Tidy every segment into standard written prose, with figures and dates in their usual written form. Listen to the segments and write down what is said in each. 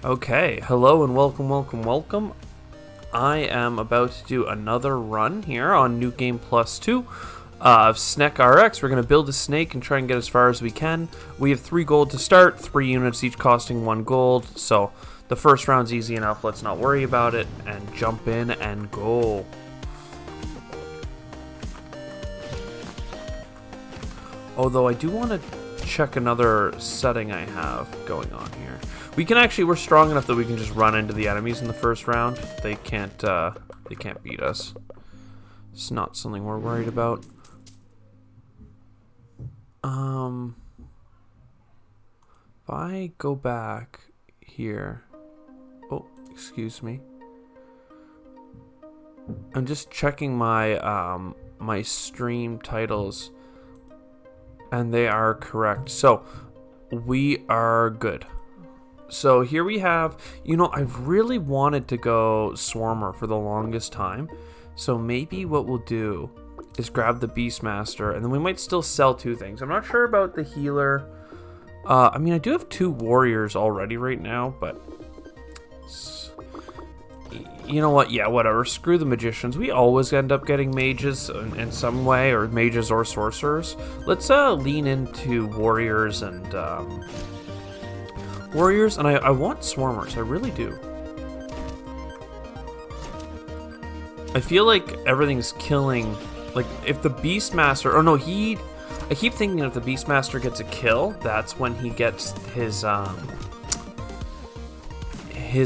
Okay, hello and welcome. I am about to do another run here on New Game Plus 2 of Snkrx. We're going to build a snake and try and get as far as we can. We have 3 gold to start, 3 units each costing 1 gold, so the first round's easy enough. Let's not worry about it and jump in and go. Although I do want to check another setting I have going on here. We're strong enough that we can just run into the enemies in the first round. They can't beat us. It's not something we're worried about. If I go back here, oh, excuse me. I'm just checking my my stream titles, and they are correct. So we are good. So here we have, I've really wanted to go Swarmer for the longest time. So maybe what we'll do is grab the Beastmaster, and then we might still sell 2 things. I'm not sure about the healer. I do have 2 warriors already right now, but you know what? Yeah, whatever. Screw the magicians. We always end up getting mages in some way, or mages or sorcerers. Let's lean into warriors and I want swarmers. I really do. I feel like everything's killing. Like if the Beastmaster, I keep thinking if the Beastmaster gets a kill, that's when he gets his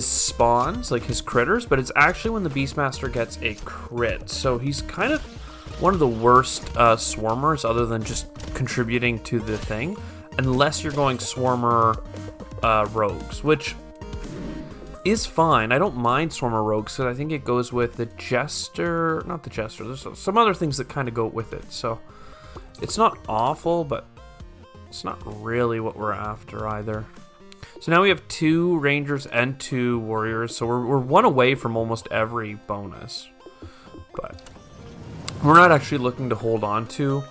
spawns, like his critters, but it's actually when the Beastmaster gets a crit. So he's kind of one of the worst swarmers, other than just contributing to the thing, unless you're going swarmer rogues, which is fine. I don't mind swarmer rogues because I think it goes with the jester, not the jester. There's some other things that kind of go with it, so it's not awful, but it's not really what we're after either. So now we have 2 rangers and 2 warriors, so we're 1 away from almost every bonus, but we're not actually looking to hold on to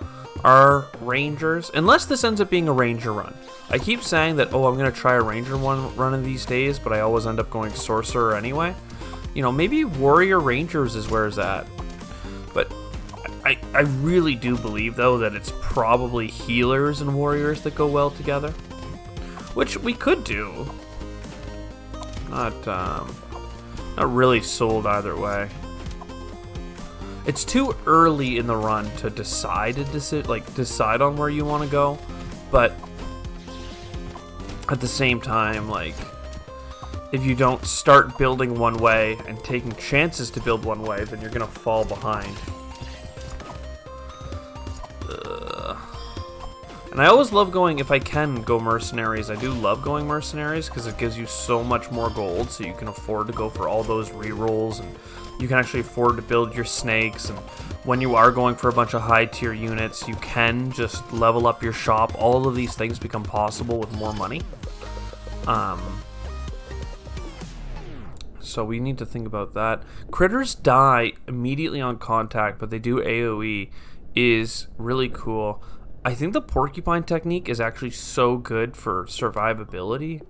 our rangers unless this ends up being a ranger run. I keep saying that, I'm going to try a ranger run of these days, but I always end up going sorcerer anyway. Maybe warrior rangers is where it's at. But I really do believe, though, that it's probably healers and warriors that go well together, which we could do. Not really sold either way. It's too early in the run to decide on where you want to go, but at the same time, if you don't start building one way and taking chances to build one way, then you're gonna fall behind. And I always love going, if I can go mercenaries, I do love going mercenaries because it gives you so much more gold, so you can afford to go for all those rerolls, and you can actually afford to build your snakes, and when you are going for a bunch of high tier units, you can just level up your shop. All of these things become possible with more money. So we need to think about that. Critters die immediately on contact, but they do AoE, is really cool. I think the porcupine technique is actually so good for survivability.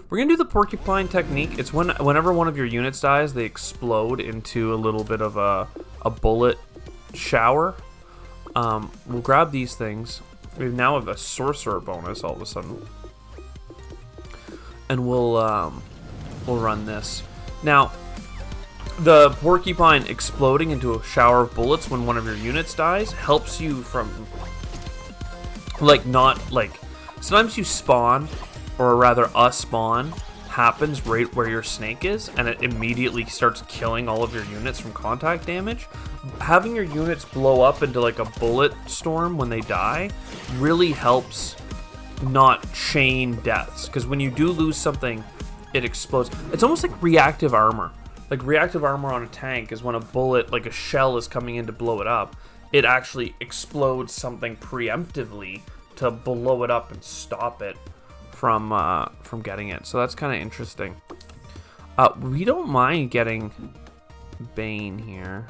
We're going to do the porcupine technique. It's whenever one of your units dies, they explode into a little bit of a bullet shower. We'll grab these things. We now have a sorcerer bonus all of a sudden. And we'll run this. Now, the porcupine exploding into a shower of bullets when one of your units dies helps you from, sometimes you spawn, or rather a spawn happens right where your snake is, and it immediately starts killing all of your units from contact damage. Having your units blow up into like a bullet storm when they die really helps not chain deaths, because when you do lose something, it explodes. It's almost like reactive armor. Like reactive armor on a tank is when a bullet, like a shell, is coming in to blow it up, it actually explodes something preemptively to blow it up and stop it from getting it. So that's kind of interesting. We don't mind getting Bane here.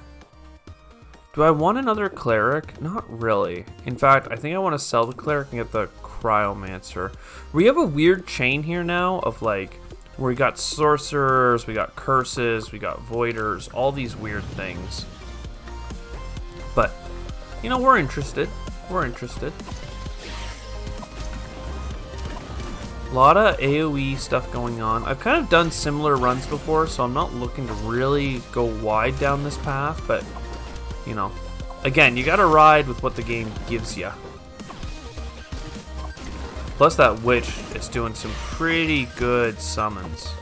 Do I want another cleric? Not really. In fact, I think I want to sell the cleric and get the cryomancer. We have a weird chain here now of like, where we got sorcerers, we got curses, we got voiders, all these weird things. But, you know, we're interested. We're interested. A lot of AoE stuff going on. I've kind of done similar runs before, so I'm not looking to really go wide down this path, but, you know, again, you gotta ride with what the game gives you. Plus that witch is doing some pretty good summons.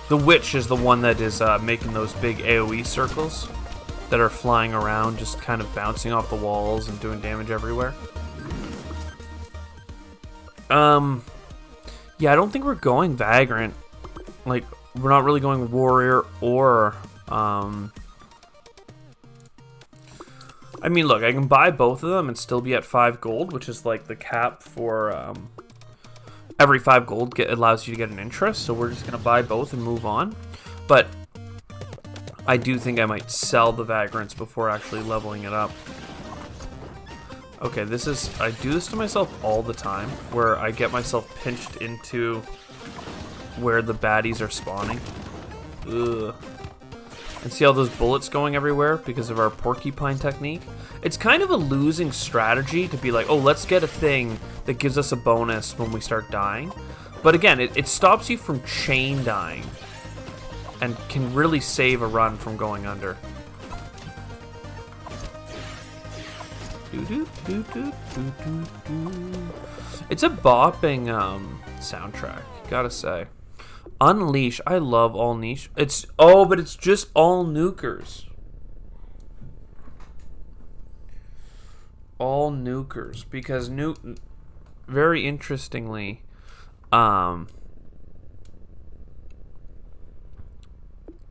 The witch is the one that is making those big AoE circles that are flying around, just kind of bouncing off the walls and doing damage everywhere. Yeah, I don't think we're going Vagrant. Like, we're not really going Warrior or, I mean, look, I can buy both of them and still be at 5 gold, which is like the cap for, every 5 gold allows you to get an interest, so we're just going to buy both and move on. But I do think I might sell the Vagrants before actually leveling it up. Okay, I do this to myself all the time, where I get myself pinched into where the baddies are spawning. Ugh. And see all those bullets going everywhere because of our porcupine technique? It's kind of a losing strategy to be like, oh, let's get a thing that gives us a bonus when we start dying. But again, it stops you from chain dying and can really save a run from going under. It's a bopping soundtrack, gotta say. Unleash, I love all niche. But it's just all nukers. All nukers, because very interestingly,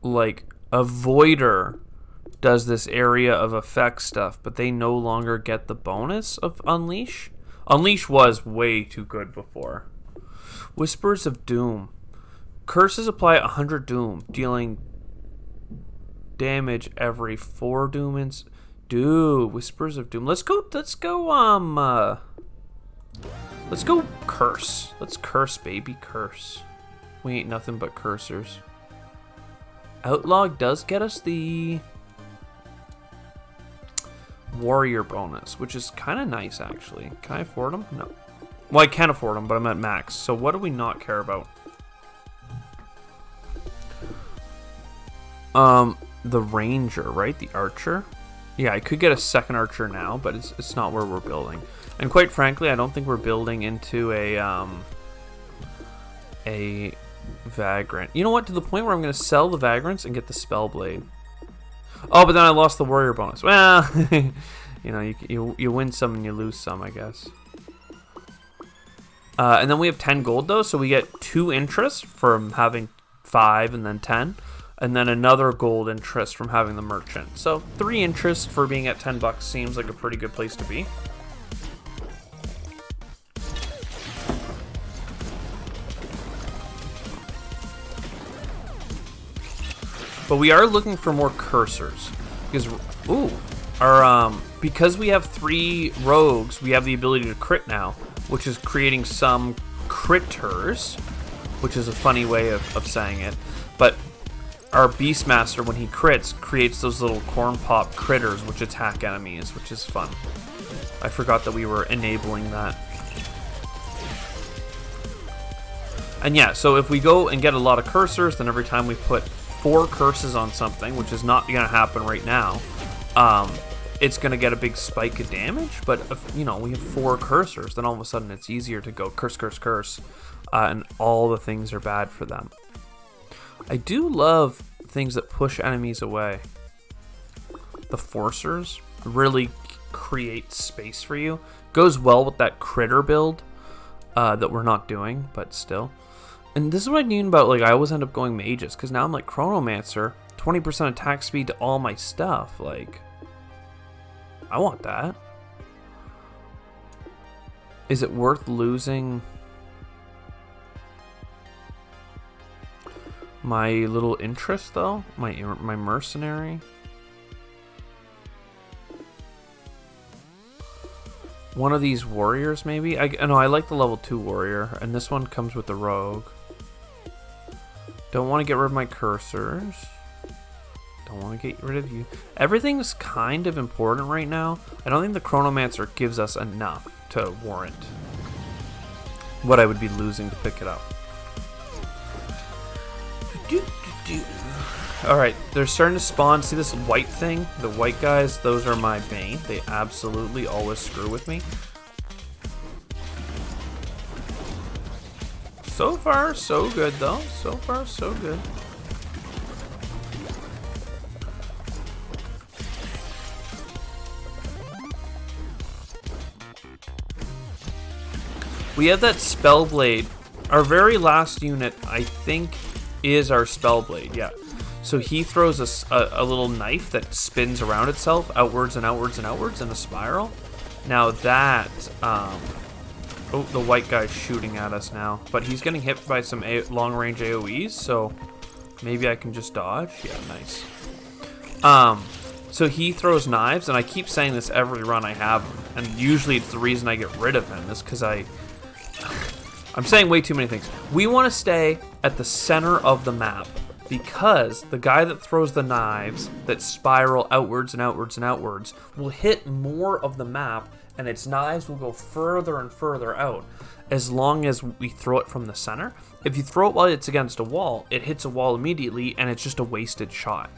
like a voider does this area of effect stuff, but they no longer get the bonus of Unleash. Unleash was way too good before. Whispers of Doom. Curses apply 100 Doom, dealing damage every 4 Doom. Dude, Whispers of Doom. Let's go curse. Let's curse, baby, curse. We ain't nothing but cursors. Outlog does get us the warrior bonus, which is kind of nice, actually. Can I afford them? No. Well, I can afford them, but I'm at max. So what do we not care about? The ranger, right? The archer. Yeah, I could get a second archer now, but it's not where we're building. And quite frankly, I don't think we're building into a Vagrant. You know what? To the point where I'm going to sell the Vagrants and get the Spellblade. Oh, but then I lost the warrior bonus. Well, you know, you win some and you lose some, I guess. And then we have 10 gold, though, so we get 2 interest from having 5 and then 10. And then another gold interest from having the merchant. So 3 interest for being at $10 seems like a pretty good place to be. But we are looking for more cursors because because we have 3 rogues, we have the ability to crit now, which is creating some critters, which is a funny way of saying it. But our Beastmaster, when he crits, creates those little corn pop critters which attack enemies, which is fun. I forgot that we were enabling that. And yeah, so if we go and get a lot of cursors, then every time we put 4 curses on something, which is not going to happen right now, it's going to get a big spike of damage. But if, you know, we have 4 cursors, then all of a sudden it's easier to go curse, curse, curse, and all the things are bad for them. I do love things that push enemies away. The Forcers really create space for you. Goes well with that critter build that we're not doing, but still. And this is what I mean about, like, I always end up going mages, because now I'm like Chronomancer, 20% attack speed to all my stuff. Like, I want that. Is it worth losing my little interest, though? My mercenary? one of these warriors, maybe? No, I like the level 2 warrior, and this one comes with the rogue. Don't want to get rid of my cursors. Don't want to get rid of you. Everything's kind of important right now. I don't think the Chronomancer gives us enough to warrant what I would be losing to pick it up. Alright, they're starting to spawn. See this white thing? The white guys, those are my bane. They absolutely always screw with me. So far, so good, though. So far, so good. We have that Spellblade. Our very last unit, I think, is our Spellblade, yeah. So he throws a little knife that spins around itself, outwards and outwards and outwards in a spiral. Now that, oh, the white guy's shooting at us now. But he's getting hit by some long-range AoEs, so maybe I can just dodge. Yeah, nice. So he throws knives, and I keep saying this every run I have him. And usually it's the reason I get rid of him, is because I'm saying way too many things. We want to stay at the center of the map, because the guy that throws the knives that spiral outwards and outwards and outwards will hit more of the map, and its knives will go further and further out as long as we throw it from the center. If you throw it while it's against a wall, it hits a wall immediately, and it's just a wasted shot.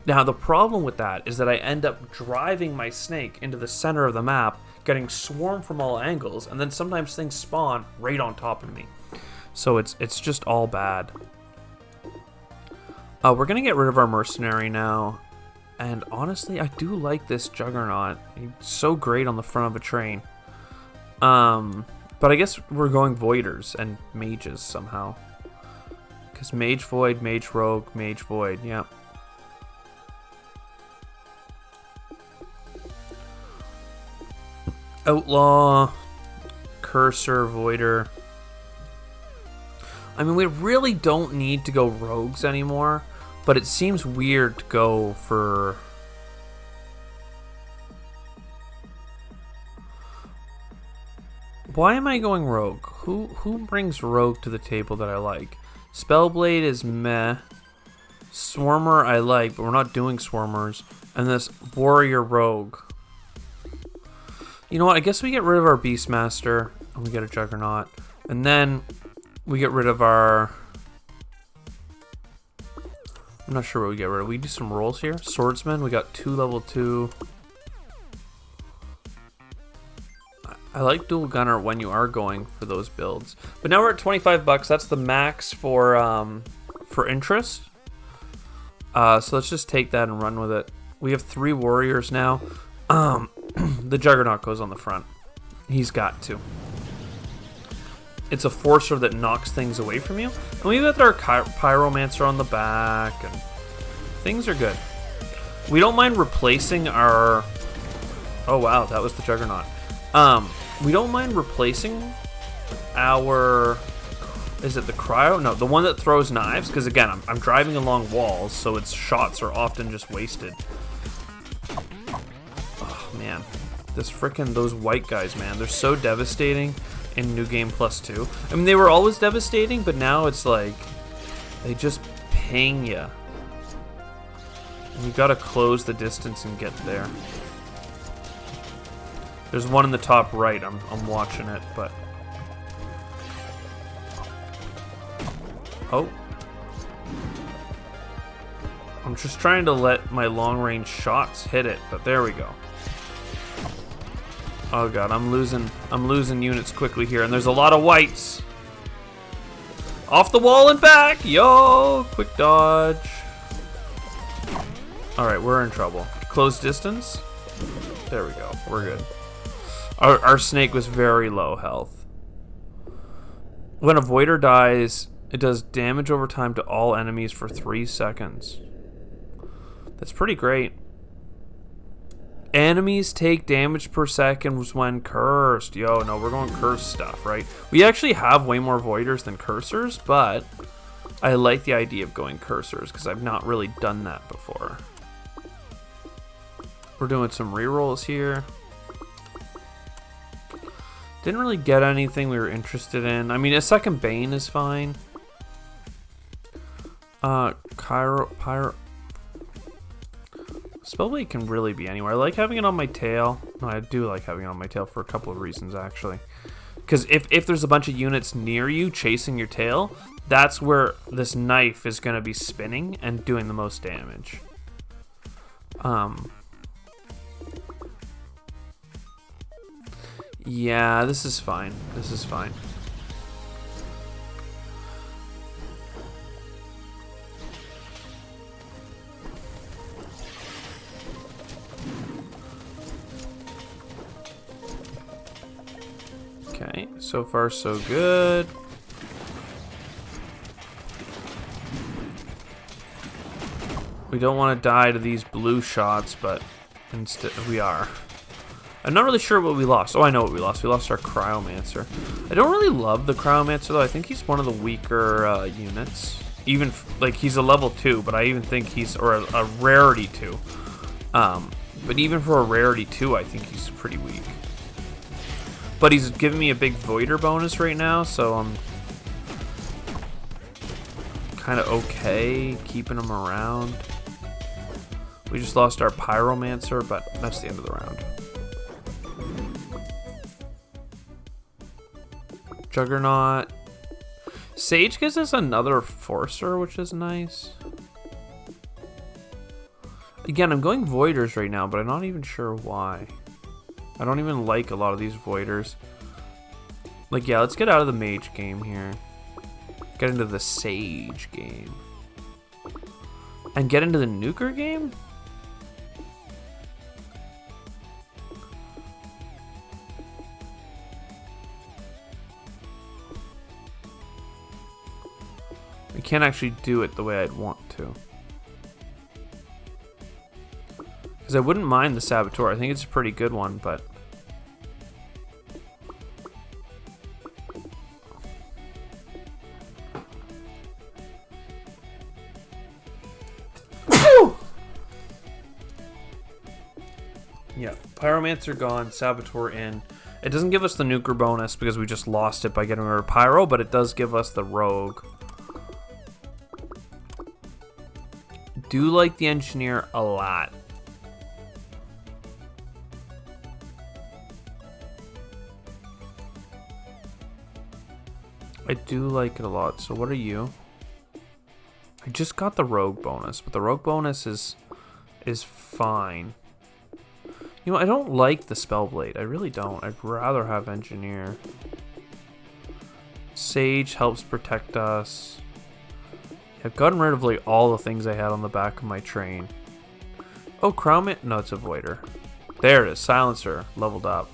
Now, the problem with that is that I end up driving my snake into the center of the map, getting swarmed from all angles, and then sometimes things spawn right on top of me. So it's just all bad. We're going to get rid of our mercenary now. And honestly, I do like this Juggernaut. He's so great on the front of a train. But I guess we're going Voiders and Mages somehow. Because Mage Void, Mage Rogue, Mage Void, yeah. Outlaw, Cursor, Voider. I mean, we really don't need to go Rogues anymore, but it seems weird to go for... Why am I going Rogue? Who brings Rogue to the table that I like? Spellblade is meh. Swarmer I like, but we're not doing Swarmers. And this Warrior Rogue. You know what? I guess we get rid of our Beastmaster and we get a Juggernaut. And then we get rid of our... I'm not sure what we get rid of. We do some rolls here. Swordsman, we got 2 level 2. I like Dual Gunner when you are going for those builds. But now we're at 25 bucks. That's the max for interest. So let's just take that and run with it. We have 3 warriors now. The Juggernaut goes on the front. He's got to. It's a forcer that knocks things away from you. And we've got our Pyromancer on the back, and things are good. We don't mind replacing our... Oh wow, that was the Juggernaut. We don't mind replacing our... Is it the Cryo? No, the one that throws knives, because again, I'm driving along walls, so its shots are often just wasted. Oh man, those white guys, man, they're so devastating in New Game Plus 2. I mean, they were always devastating, but now it's like they just ping you. And you gotta close the distance and get there. There's one in the top right. I'm watching it, but oh. I'm just trying to let my long-range shots hit it, but there we go. Oh god, I'm losing units quickly here, and there's a lot of whites. Off the wall and back! Yo! Quick dodge. Alright, we're in trouble. Close distance. There we go. We're good. Our snake was very low health. When a Voider dies, it does damage over time to all enemies for 3 seconds. That's pretty great. Enemies take damage per second when cursed. Yo, no, we're going cursed stuff, right? We actually have way more Voiders than Cursors, but I like the idea of going Cursors because I've not really done that before. We're doing some rerolls here. Didn't really get anything we were interested in. I mean, a second Bane is fine. Pyro... Spellblade can really be anywhere. I like having it on my tail. No, I do like having it on my tail for a couple of reasons, actually. Because if there's a bunch of units near you chasing your tail, that's where this knife is going to be spinning and doing the most damage. Yeah, this is fine. This is fine. Okay, so far so good. We don't want to die to these blue shots, but instead we are. I'm not really sure what we lost. Oh, I know what we lost. We lost our Cryomancer. I don't really love the Cryomancer, though. I think he's one of the weaker units. Even, like, he's a level 2, but I even think he's, or a rarity 2. But even for a rarity 2, I think he's pretty weak. But he's giving me a big Voider bonus right now, so I'm kind of okay keeping him around. We just lost our Pyromancer, but that's the end of the round. Juggernaut. Sage gives us another Forcer, which is nice. Again, I'm going Voiders right now, but I'm not even sure why. I don't even like a lot of these Voiders. Like, yeah, let's get out of the Mage game here. Get into the Sage game. And get into the Nuker game? I can't actually do it the way I'd want to. Because I wouldn't mind the Saboteur. I think it's a pretty good one, but... Yeah, Pyromancer gone, Saboteur in. It doesn't give us the Nuker bonus because we just lost it by getting rid of Pyro, but it does give us the Rogue. Do like the Engineer a lot. I do like it a lot. So what are you? I just got the Rogue bonus, but the Rogue bonus is fine. You know, I don't like the Spellblade. I really don't. I'd rather have Engineer. Sage helps protect us. I've gotten rid of like all the things I had on the back of my train. Oh, Crowman? No, it's a Voider. There it is. Silencer. Leveled up.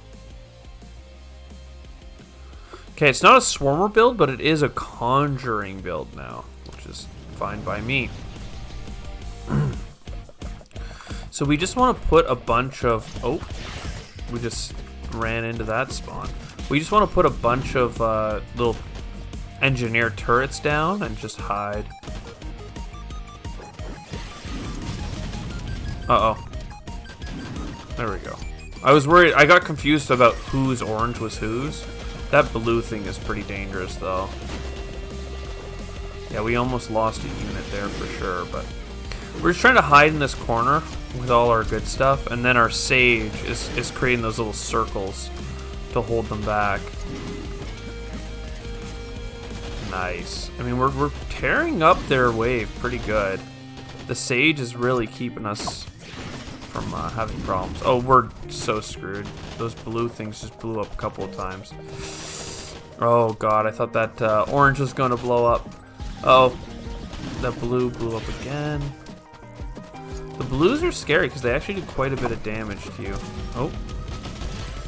Okay, it's not a Swarmer build, but it is a Conjuring build now, which is fine by me. So we just want to put a bunch of... Oh, we just ran into that spawn. We just want to put a bunch of little Engineer turrets down and just hide. Uh-oh. There we go. I was worried. I got confused about whose orange was whose. That blue thing is pretty dangerous, though. Yeah, we almost lost a unit there for sure, but... We're just trying to hide in this corner with all our good stuff, and then our Sage is creating those little circles to hold them back. Nice. I mean, we're tearing up their wave pretty good. The Sage is really keeping us from having problems. Oh, we're so screwed. Those blue things just blew up a couple of times. Oh god, I thought that orange was going to blow up. Uh oh, that blue blew up again. The blues are scary because they actually do quite a bit of damage to you. Oh.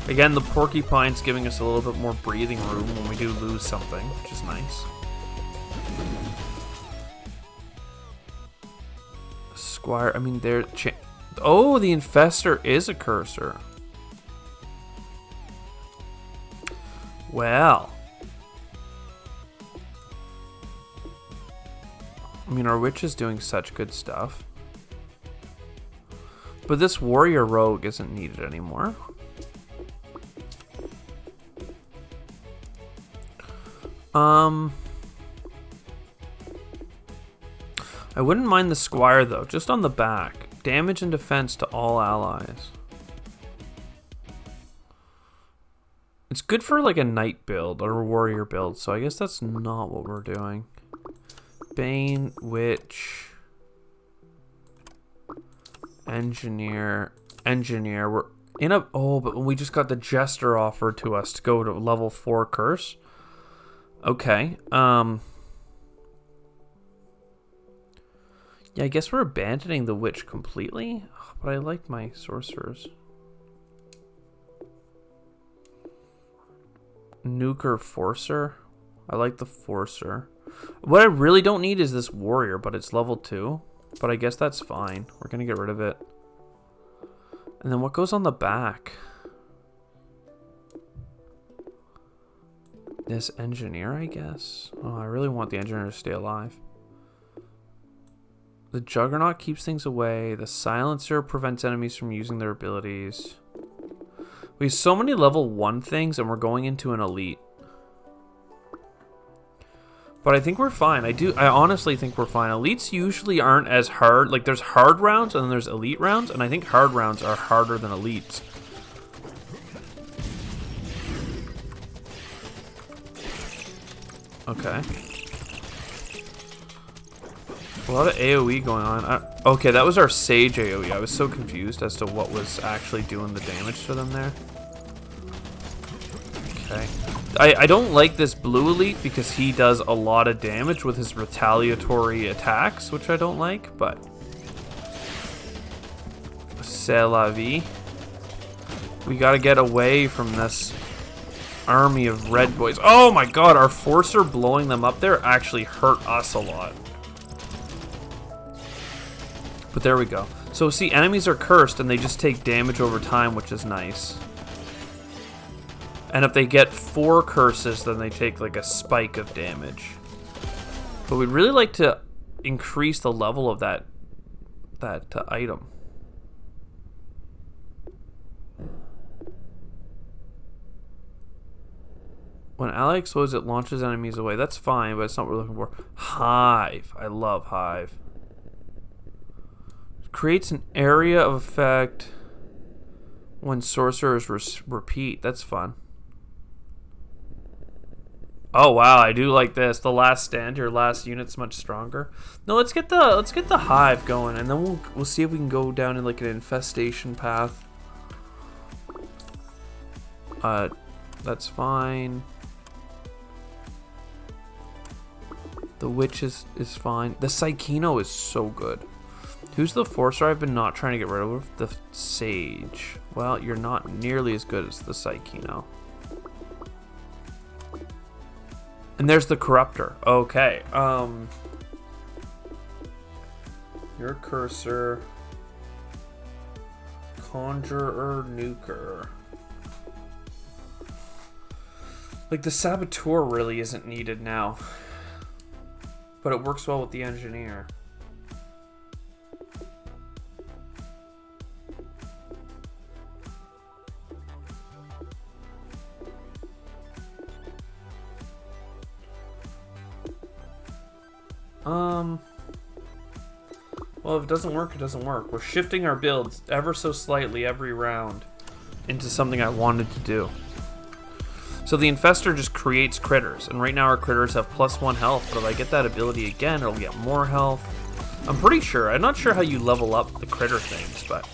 Again, the Porcupine's giving us a little bit more breathing room when we do lose something, which is nice. Squire, I mean, they're... Oh, the Infestor is a Cursor. Well. I mean, our Witch is doing such good stuff. But this Warrior Rogue isn't needed anymore. I wouldn't mind the Squire though, just on the back. Damage and defense to all allies. It's good for like a knight build or a warrior build, so I guess that's not what we're doing. Bane, Witch, Engineer. We're in a... Oh, but we just got the Jester offered to us to go to level 4 Curse. Okay. Yeah, I guess we're abandoning the Witch completely. But I like my Sorcerers. Nuker Forcer. I like the Forcer. What I really don't need is this Warrior, but it's level 2. But I guess that's fine. We're going to get rid of it. And then what goes on the back? This Engineer, I guess. Oh, I really want the Engineer to stay alive. The Juggernaut keeps things away. The Silencer prevents enemies from using their abilities. We have so many level 1 things, and we're going into an elite. But I think we're fine. I honestly think we're fine. Elites usually aren't as hard. Like, there's hard rounds, and then there's elite rounds, and I think hard rounds are harder than elites. Okay. A lot of AoE going on. Okay, that was our Sage AoE. I was so confused as to what was actually doing the damage to them there. Okay. I don't like this blue elite because he does a lot of damage with his retaliatory attacks, which I don't like, but... C'est la vie. We gotta get away from this army of red boys. Oh my god, our Forcer blowing them up there actually hurt us a lot. But there we go. So see, enemies are cursed and they just take damage over time, which is nice. And if they get 4 curses, then they take like a spike of damage. But we'd really like to increase the level of that item. When ally explodes, it launches enemies away. That's fine, but it's not what we're looking for. Hive. I love Hive. Creates an area of effect when sorcerers repeat. That's fun. Oh wow, I do like this. The last stand, your last unit's much stronger. No, let's get the Hive going, and then we'll see if we can go down in like an infestation path. That's fine. The Witch is fine. The Psychino is so good. Who's the Forcer I've been not trying to get rid of? The Sage. Well, you're not nearly as good as the Psychino. And there's the Corruptor. Okay. Your Cursor. Conjurer, Nuker. Like, the Saboteur really isn't needed now. But it works well with the Engineer. Well, if it doesn't work, it doesn't work. We're shifting our builds ever so slightly every round into something I wanted to do. So the Infestor just creates critters, and right now our critters have +1 health, but if I get that ability again, it'll get more health. I'm pretty sure. I'm not sure how you level up the critter things, but...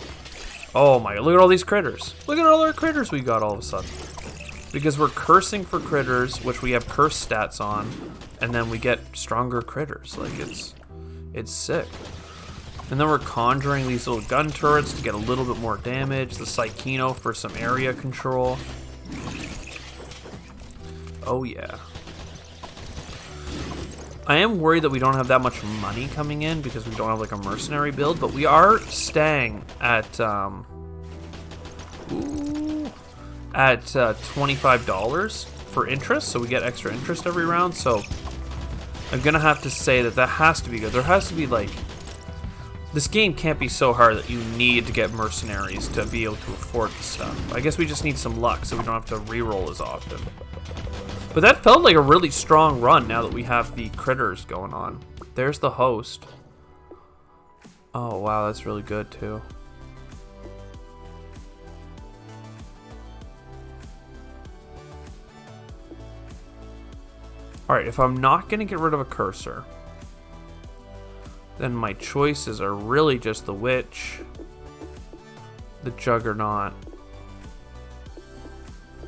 Oh my, look at all these critters. Look at all our critters we got all of a sudden. Because we're cursing for critters, which we have curse stats on, and then we get stronger critters. Like, it's sick. And then we're conjuring these little gun turrets to get a little bit more damage. The Psychino for some area control. Oh yeah. I am worried that we don't have that much money coming in because we don't have like a mercenary build, but we are staying at $25 for interest, so we get extra interest every round. So I'm gonna have to say that has to be good. There has to be like, this game can't be so hard that you need to get mercenaries to be able to afford the stuff. I guess we just need some luck so we don't have to reroll as often. But that felt like a really strong run now that we have the critters going on. There's the host. Oh, wow, that's really good, too. Alright, if I'm not going to get rid of a cursor, then my choices are really just the Witch, the Juggernaut,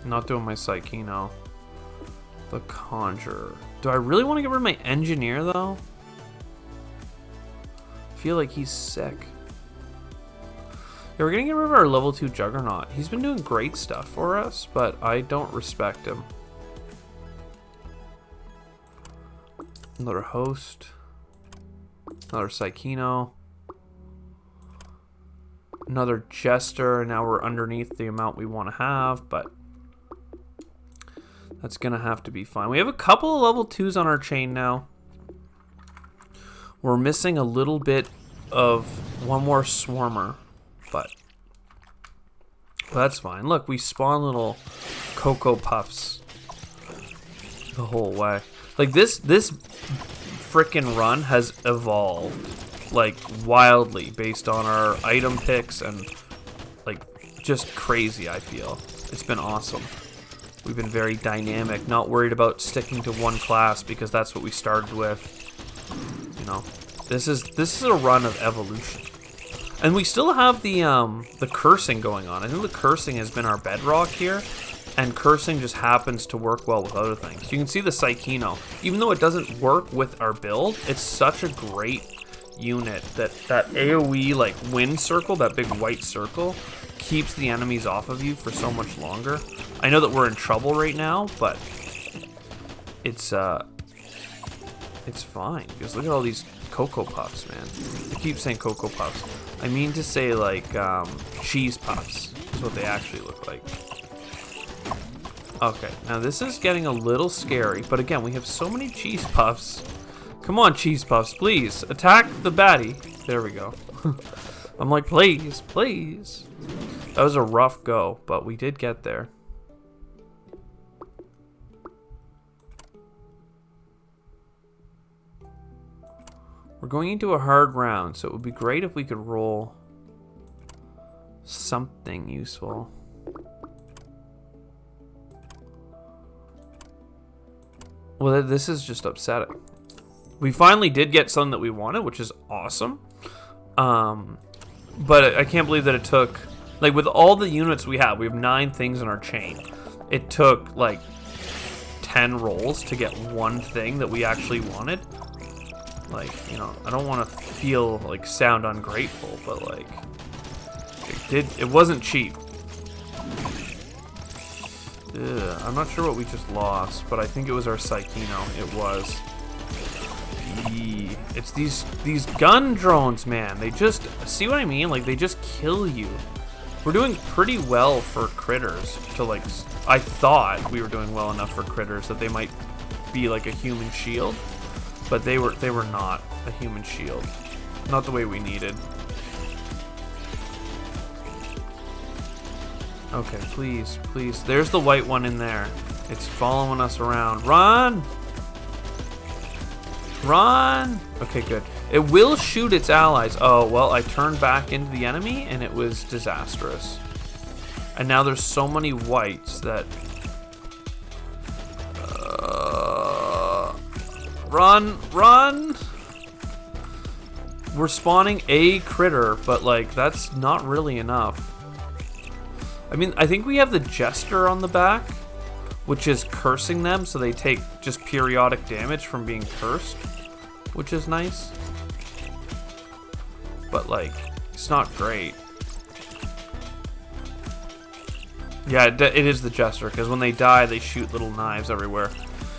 not doing my Psychino, the Conjurer. Do I really want to get rid of my Engineer, though? I feel like he's sick. Yeah, we're going to get rid of our level 2 Juggernaut. He's been doing great stuff for us, but I don't respect him. Another host. Another Psychino. Another Jester. Now we're underneath the amount we want to have, but that's going to have to be fine. We have a couple of level 2s on our chain now. We're missing a little bit of one more Swarmer, but that's fine. Look, we spawn little Cocoa Puffs the whole way. Like, this frickin' run has evolved, like, wildly based on our item picks and, like, just crazy, I feel. It's been awesome. We've been very dynamic, not worried about sticking to one class because that's what we started with. You know, this is a run of evolution. And we still have the cursing going on. I think the cursing has been our bedrock here. And cursing just happens to work well with other things. You can see the Psychino. Even though it doesn't work with our build, it's such a great unit that AoE like wind circle, that big white circle, keeps the enemies off of you for so much longer. I know that we're in trouble right now, but it's fine. Because look at all these Cocoa Puffs, man. I keep saying Cocoa Puffs. I mean to say like cheese puffs is what they actually look like. Okay, now this is getting a little scary, but again, we have so many cheese puffs. Come on, cheese puffs, please. Attack the baddie. There we go. I'm like, please, please. That was a rough go, but we did get there. We're going into a hard round, so it would be great if we could roll something useful. Well, this is just upsetting. We finally did get something that we wanted, which is awesome. But I can't believe that it took, like, with all the units we have 9 things in our chain. It took, like, 10 rolls to get one thing that we actually wanted. Like, you know, I don't want to feel, like, sound ungrateful, but, like, it wasn't cheap. Ugh, I'm not sure what we just lost, but I think it was our Psychino. It was. Eee. It's these gun drones, man. They just, see what I mean? Like, they just kill you. We're doing pretty well for critters to, like, I thought we were doing well enough for critters that they might be like a human shield, but they were not a human shield. Not the way we needed. Okay, please, please. There's the white one in there. It's following us around. Run! Run! Okay, good. It will shoot its allies. Oh, well, I turned back into the enemy, and it was disastrous. And now there's so many whites that... Run! Run! We're spawning a critter, but, like, that's not really enough. I mean, I think we have the Jester on the back, which is cursing them, so they take just periodic damage from being cursed, which is nice. But, like, it's not great. Yeah, it is the Jester, because when they die, they shoot little knives everywhere.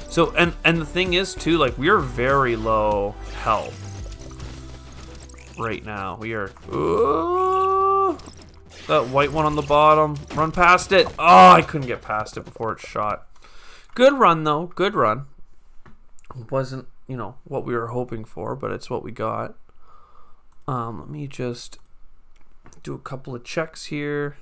So, and the thing is, too, like, we are very low health right now. We are... Ooh, that white one on the bottom. Run past it. Oh, I couldn't get past it before it shot. Good run, though. Good run. It wasn't, you know, what we were hoping for, but it's what we got. Let me just do a couple of checks here.